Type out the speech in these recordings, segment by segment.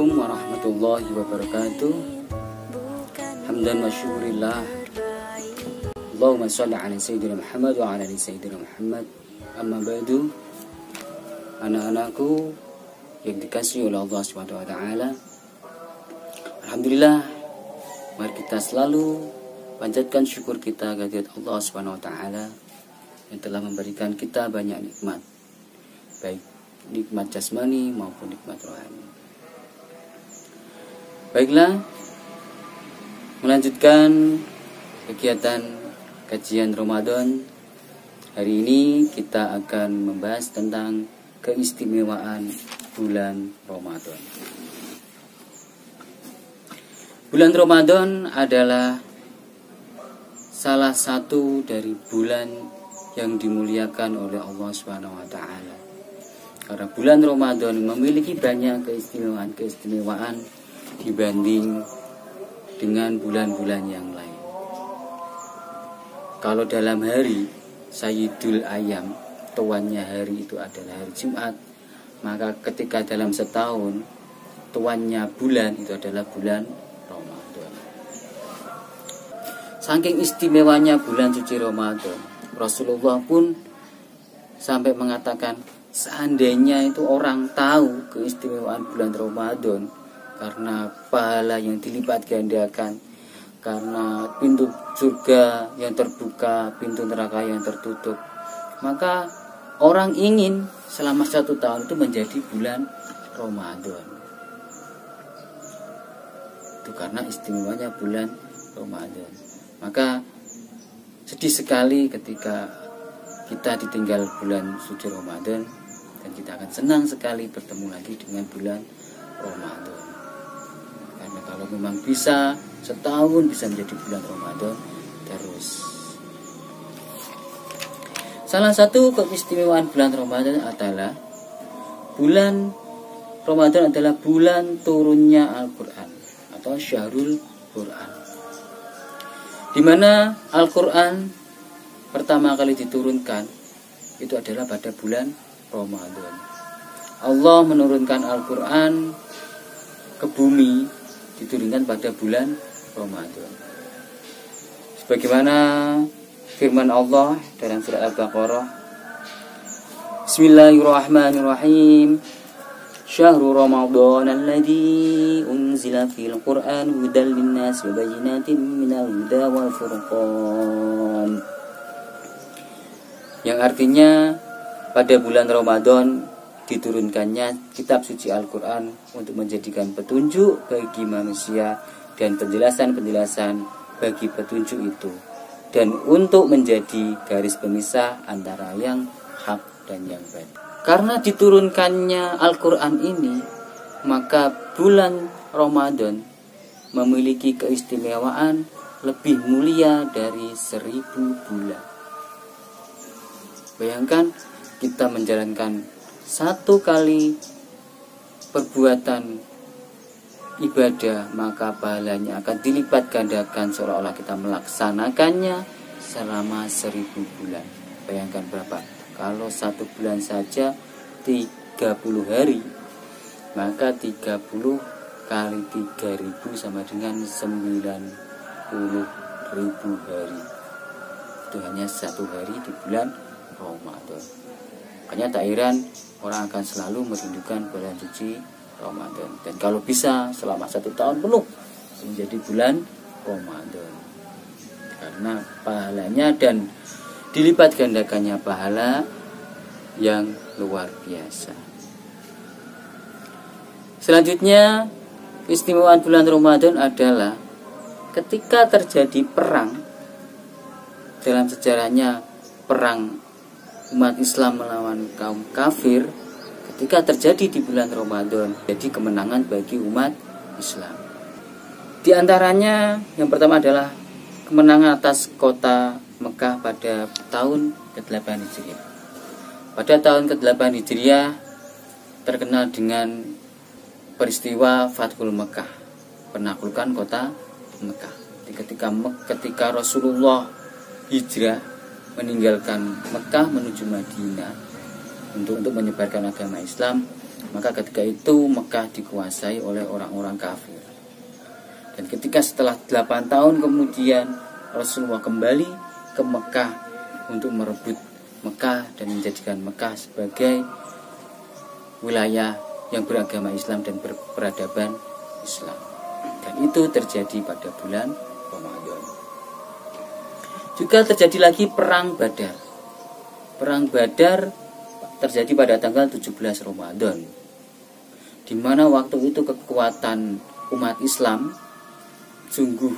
Assalamualaikum warahmatullahi wabarakatuh. Hamdan wa syukurillah. Allahumma sholli ala sayyidina Muhammad wa ala ali sayyidina Muhammad. Amma ba'du. Anak-anakku yang dikasihi oleh Allah Subhanahu wa taala. Alhamdulillah, mari kita selalu panjatkan syukur kita kehadirat Allah Subhanahu wa taala yang telah memberikan kita banyak nikmat, baik nikmat jasmani maupun nikmat rohani. Baiklah, melanjutkan kegiatan kajian Ramadan. Hari ini kita akan membahas tentang keistimewaan bulan Ramadan. Bulan Ramadan adalah salah satu dari bulan yang dimuliakan oleh Allah Subhanahu wa taala. Karena bulan Ramadan memiliki banyak keistimewaan dibanding dengan bulan-bulan yang lain. Kalau dalam hari Sayyidul Ayyam, tuannya hari itu adalah hari Jumat, maka ketika dalam setahun tuannya bulan itu adalah bulan Ramadan. Saking istimewanya bulan suci Ramadan, Rasulullah pun sampai mengatakan, seandainya itu orang tahu keistimewaan bulan Ramadan, karena pahala yang dilipat gandakan, karena pintu surga yang terbuka, pintu neraka yang tertutup, maka orang ingin selama 1 tahun itu menjadi bulan Ramadan. Itu karena istimewanya bulan Ramadan. Maka sedih sekali ketika kita ditinggal bulan suci Ramadan, dan kita akan senang sekali bertemu lagi dengan bulan Ramadan. Karena kalau memang bisa setahun bisa menjadi bulan Ramadan terus. Salah satu keistimewaan bulan Ramadan adalah bulan Ramadan adalah bulan turunnya Al-Quran atau Syahrul Quran, di mana Al-Quran pertama kali diturunkan itu adalah pada bulan Ramadan. Allah menurunkan Al-Quran ke bumi diturunkan pada bulan Ramadan. Sebagaimana firman Allah dalam surat Al-Baqarah, Bismillahirrahmanirrahim. Syahrul Ramadan alladzi unzila fil Qur'an hudan linnas wa bayyinatin minal huda wal furqan. Yang artinya pada bulan Ramadan diturunkannya kitab suci Al-Quran untuk menjadikan petunjuk bagi manusia dan penjelasan-penjelasan bagi petunjuk itu, dan untuk menjadi garis pemisah antara yang hak dan yang batil. Karena diturunkannya Al-Quran ini, maka bulan Ramadan memiliki keistimewaan lebih mulia dari 1000 bulan. Bayangkan kita menjalankan 1 kali perbuatan ibadah, maka pahalanya akan dilipat gandakan seolah-olah kita melaksanakannya selama 1000 bulan. Bayangkan berapa? Kalau 1 bulan saja 30 hari, maka 30 kali 3000 sama dengan 90.000 hari. Itu hanya 1 hari di bulan Ramadan. Makanya tak heran orang akan selalu merindukan bulan suci Ramadan. Dan kalau bisa selama 1 tahun penuh menjadi bulan Ramadan, karena pahalanya dan dilipat gandakannya pahala yang luar biasa. Selanjutnya, keistimewaan bulan Ramadan adalah ketika terjadi perang. Dalam sejarahnya perang umat Islam melawan kaum kafir, ketika terjadi di bulan Ramadan, jadi kemenangan bagi umat Islam. Di antaranya yang pertama adalah kemenangan atas kota Mekah pada tahun ke-8 Hijriah. Pada tahun ke-8 Hijriah terkenal dengan peristiwa Fathul Mekah, penaklukan kota Mekah. Ketika Rasulullah hijrah meninggalkan Mekah menuju Madinah untuk menyebarkan agama Islam, Maka ketika itu Mekah dikuasai oleh orang-orang kafir. Dan ketika setelah 8 tahun kemudian Rasulullah kembali ke Mekah untuk merebut Mekah dan menjadikan Mekah sebagai wilayah yang beragama Islam dan berperadaban Islam. Dan itu terjadi pada bulan Ramadan. Juga terjadi lagi perang Badar. Perang Badar terjadi pada tanggal 17 Ramadan, di mana waktu itu kekuatan umat Islam sungguh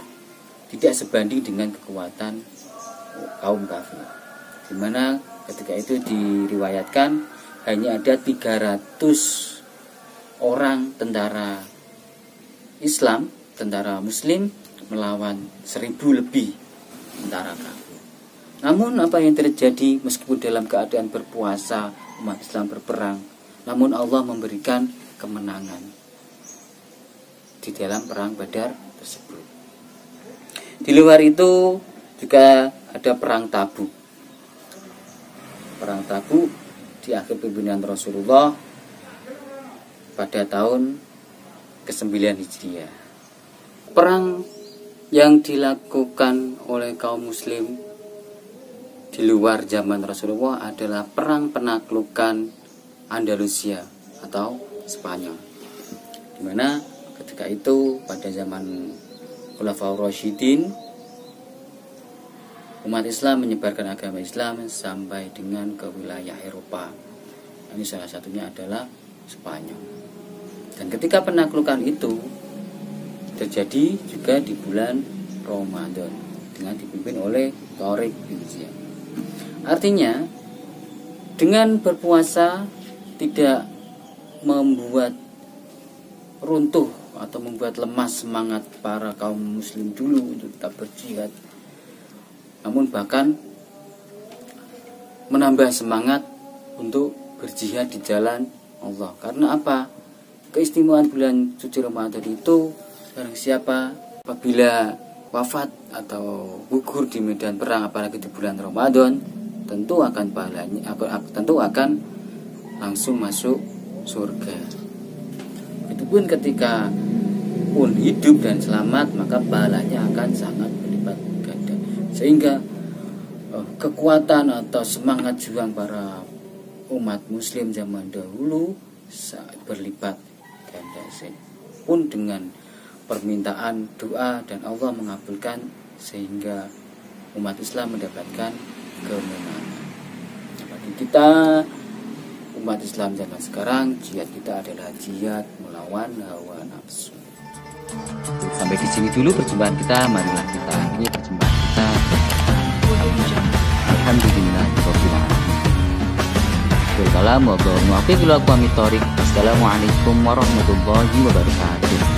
tidak sebanding dengan kekuatan kaum kafir. Di mana ketika itu diriwayatkan hanya ada 300 orang tentara Islam, tentara Muslim melawan 1000 lebih tentara kafir. Namun apa yang terjadi, meskipun dalam keadaan berpuasa umat Islam berperang, namun Allah memberikan kemenangan di dalam perang Badar tersebut. Di luar itu juga ada perang Tabuk. Perang Tabuk di akhir pimpinan Rasulullah pada tahun ke-9 Hijriah. Perang yang dilakukan oleh kaum muslim di luar zaman Rasulullah adalah perang penaklukan Andalusia atau Spanyol. Di mana ketika itu pada zaman Khulafaur Rasyidin, umat Islam menyebarkan agama Islam sampai dengan ke wilayah Eropa. Ini salah satunya adalah Spanyol. Dan ketika penaklukan itu terjadi juga di bulan Ramadan dengan dipimpin oleh Tariq bin Ziyad. Artinya dengan berpuasa tidak membuat runtuh atau membuat lemas semangat para kaum muslim dulu untuk tetap berjihad, namun bahkan menambah semangat untuk berjihad di jalan Allah. Karena apa? Keistimewaan bulan suci Ramadan itu, barang siapa apabila wafat atau gugur di medan perang apalagi di bulan Ramadan, tentu akan pahalanya, tentu akan langsung masuk surga. Itu pun ketika pun hidup dan selamat, maka pahalanya akan sangat berlipat ganda. Sehingga kekuatan atau semangat juang para umat muslim zaman dahulu saat berlipat ganda. Pun dengan permintaan doa dan Allah mengabulkan sehingga umat Islam mendapatkan kemenangan. Bagi kita umat Islam zaman sekarang, jihad kita adalah jihad melawan hawa nafsu. Sampai di sini dulu perjumpaan kita. Marilah kita akhiri perjumpaan kita. Alhamdulillah. Wassalamualaikum warahmatullahi wabarakatuh.